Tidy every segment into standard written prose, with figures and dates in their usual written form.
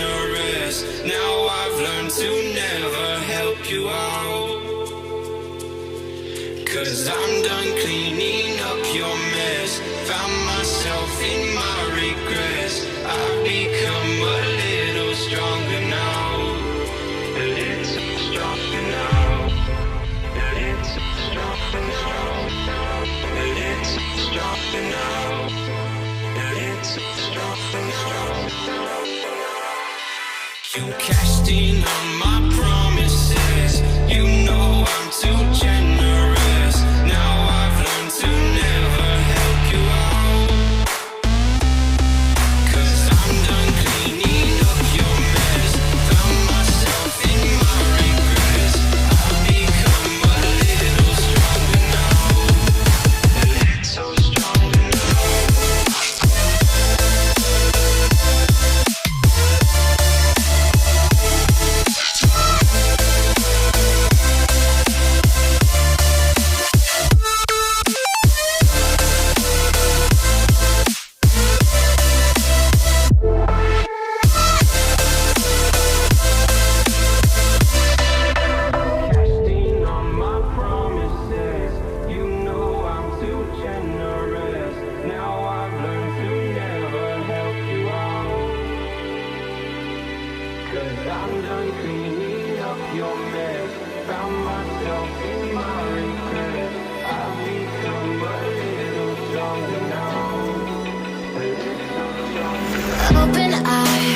generous. Now I've learned to never help you out. 'Cause I'm done cleaning up your mess. Found myself in my regrets. I've become a little stronger now. A little stronger now. A little stronger now. A little stronger now. A little stronger now. You cashed in on my promises. You know I'm too generous. Now I've learned to never help you out. 'Cause I'm done cleaning up your mess. Found myself in my regrets. I've become a little stronger now. A little stronger now. Open eye,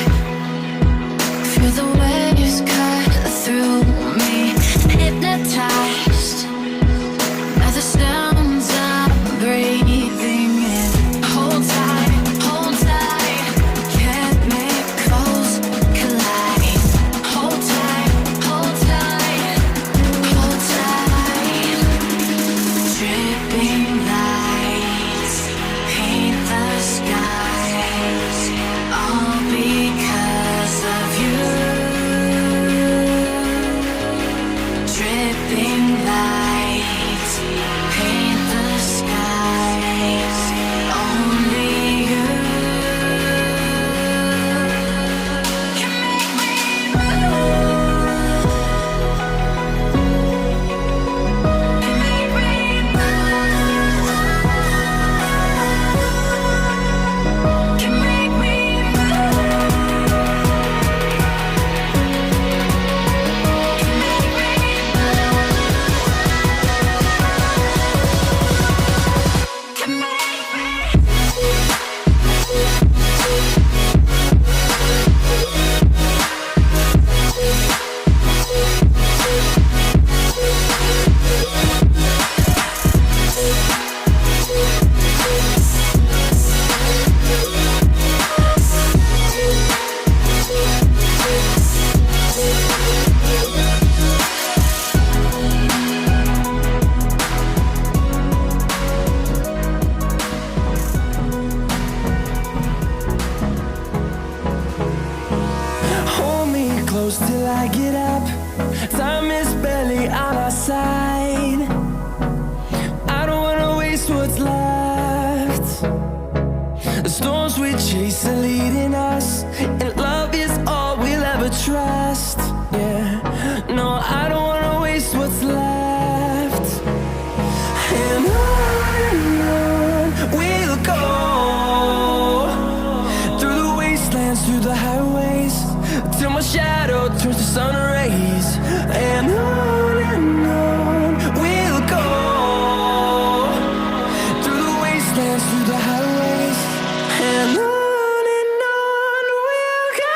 feel the waves cut through me. Hypnotized by the sounds I'm breathing in. Hold tight, chemicals collide. Hold tight, hold tight, hold tight. Dripping lights paint the skies, all because of you. Dripping lights paint the skies, only you can make me move. Can make me move. Can make me move. Can make me move. Can make me. Hold me close till I get up. Time is barely on our side. I don't wanna waste what's left. The storms we chase are leading us, and love is all we'll ever trust. Yeah, no, I don't wanna waste what's left. And on we'll go, through the wastelands, through the highways, till my shadow turns to sun rays. And on we'll go, through the wastelands, through the highways. And on we'll go.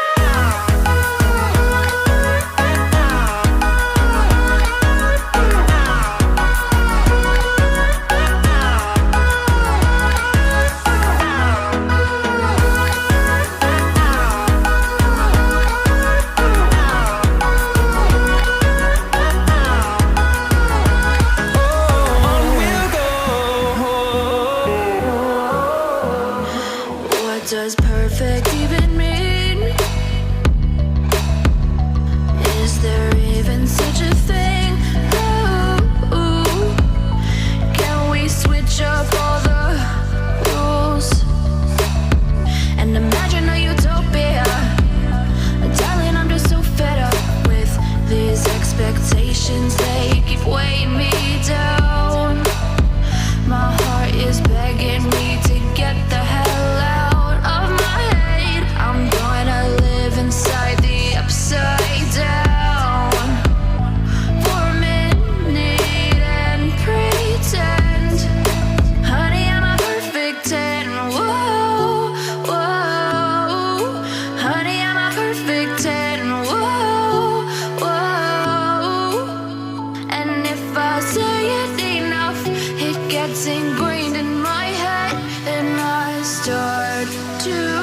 gets ingrained in my head, and I start to